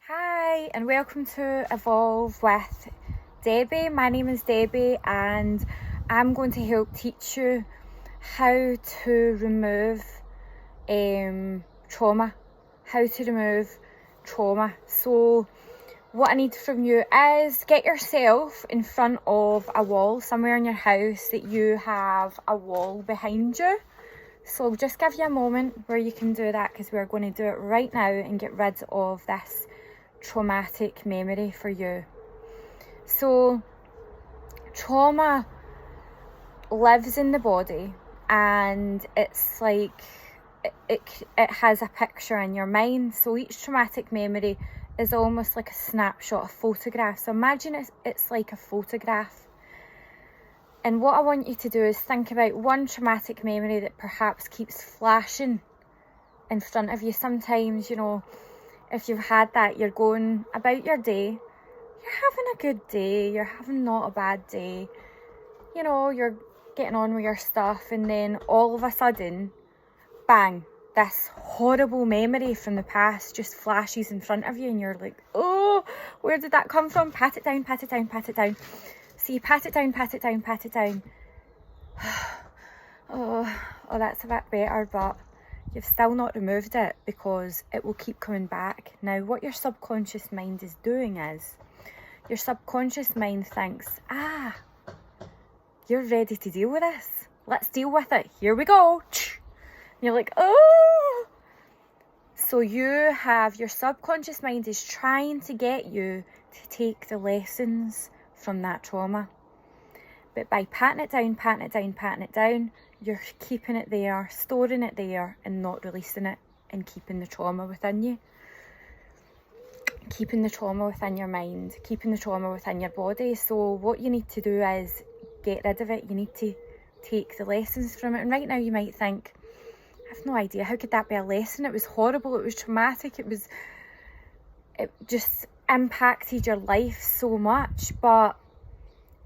Hi and welcome to Evolve with Debbie. My name is Debbie and I'm going to help teach you how to remove trauma. So what I need from you is get yourself in front of a wall somewhere in your house that you have a wall behind you. So just give you a moment where you can do that, because we're going to do it right now and get rid of this traumatic memory for you. So trauma lives in the body, and it's like it has a picture in your mind. So each traumatic memory is almost like a snapshot, a photograph. So imagine it's like a photograph. And what I want you to do is think about one traumatic memory that perhaps keeps flashing in front of you. Sometimes, if you've had that, you're going about your day, you're having a good day, you're having not a bad day, you're getting on with your stuff, and then all of a sudden, bang, this horrible memory from the past just flashes in front of you, and you're like, oh, where did that come from? Pat it down, pat it down, pat it down. So you pat it down, pat it down, pat it down. Oh, that's a bit better, but you've still not removed it because it will keep coming back. Now, what your subconscious mind is doing is, your subconscious mind thinks, you're ready to deal with this. Let's deal with it. Here we go. And you're like, oh. So your subconscious mind is trying to get you to take the lessons from that trauma. But by patting it down, patting it down, patting it down, you're keeping it there, storing it there, and not releasing it, and keeping the trauma within you. Keeping the trauma within your mind, keeping the trauma within your body. So what you need to do is get rid of it. You need to take the lessons from it. And right now you might think, I have no idea, how could that be a lesson? It was horrible, it was traumatic, it just impacted your life so much. But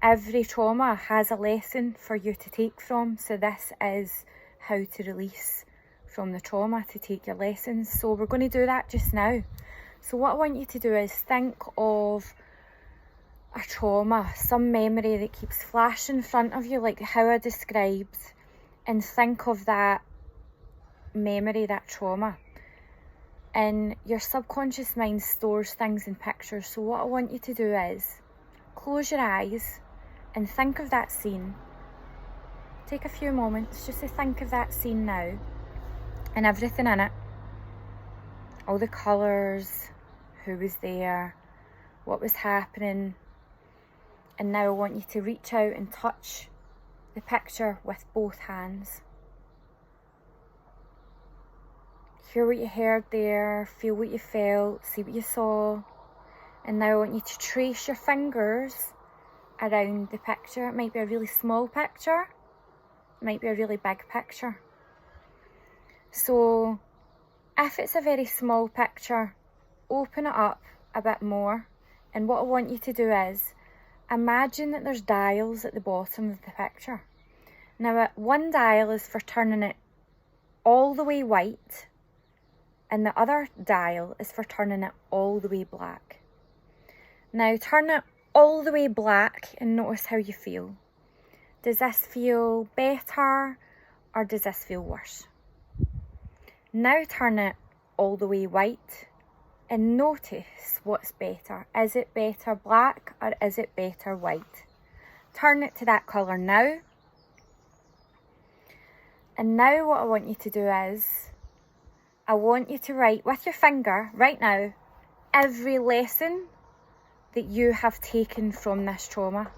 every trauma has a lesson for you to take from. So this is how to release from the trauma, to take your lessons. So we're going to do that just now. So what I want you to do is think of a trauma, some memory that keeps flashing in front of you, like how I described, and think of that memory, that trauma. And your subconscious mind stores things in pictures. So what I want you to do is close your eyes and think of that scene. Take a few moments just to think of that scene now, and everything in it. All the colours, who was there, what was happening. And now I want you to reach out and touch the picture with both hands. Hear what you heard there, feel what you felt, see what you saw. And now I want you to trace your fingers around the picture. It might be a really small picture, it might be a really big picture. So if it's a very small picture, open it up a bit more, and what I want you to do is imagine that there's dials at the bottom of the picture. Now one dial is for turning it all the way white, and the other dial is for turning it all the way black. Now turn it all the way black and notice how you feel. Does this feel better or does this feel worse? Now turn it all the way white and notice what's better. Is it better black or is it better white? Turn it to that colour now. And now what I want you to do is, I want you to write with your finger right now every lesson that you have taken from this trauma,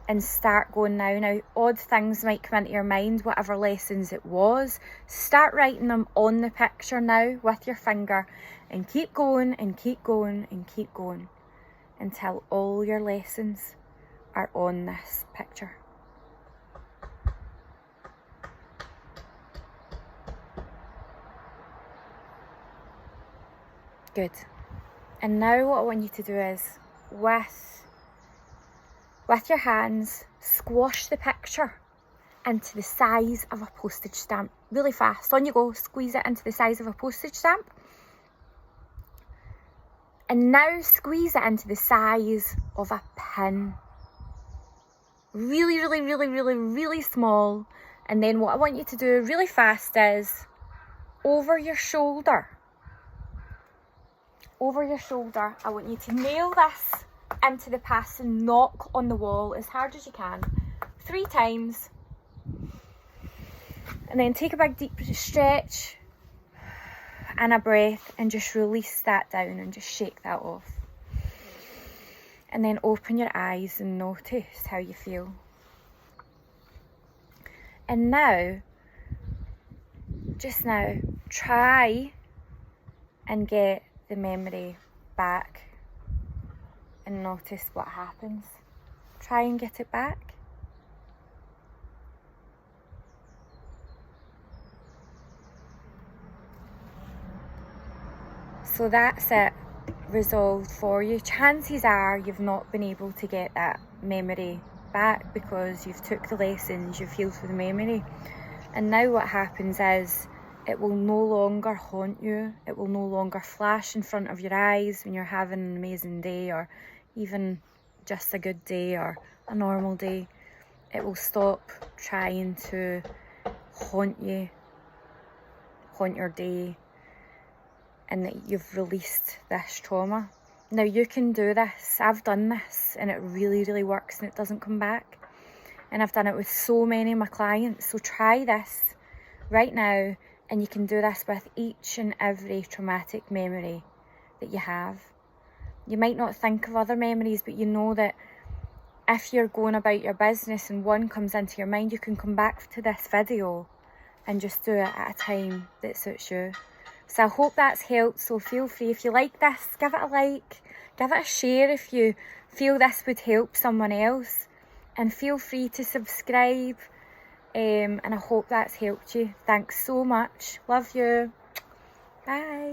and start going now. Now, odd things might come into your mind, whatever lessons it was. Start writing them on the picture now with your finger, and keep going and keep going and keep going until all your lessons are on this picture. Good. And now what I want you to do is, with your hands, squash the picture into the size of a postage stamp. Really fast. On you go. Squeeze it into the size of a postage stamp. And now squeeze it into the size of a pin. Really, really, really, really, really small. And then what I want you to do really fast is over your shoulder. Over your shoulder, I want you to nail this into the past and knock on the wall as hard as you can. 3 times. And then take a big deep stretch and a breath and just release that down and just shake that off. And then open your eyes and notice how you feel. And now, just now, try and get the memory back and notice what happens. Try and get it back. So that's it, resolved for you. Chances are you've not been able to get that memory back because you've took the lessons, you've healed through the memory. And now what happens is it will no longer haunt you. It will no longer flash in front of your eyes when you're having an amazing day or even just a good day or a normal day. It will stop trying to haunt you, haunt your day, and that you've released this trauma. Now you can do this. I've done this and it really, really works and it doesn't come back. And I've done it with so many of my clients. So try this right now and you can do this with each and every traumatic memory that you have. You might not think of other memories, but you know that if you're going about your business and one comes into your mind, you can come back to this video and just do it at a time that suits you. So I hope that's helped. So feel free, if you like this, give it a like, give it a share if you feel this would help someone else, and feel free to subscribe. And I hope that's helped you. Thanks so much. Love you. Bye.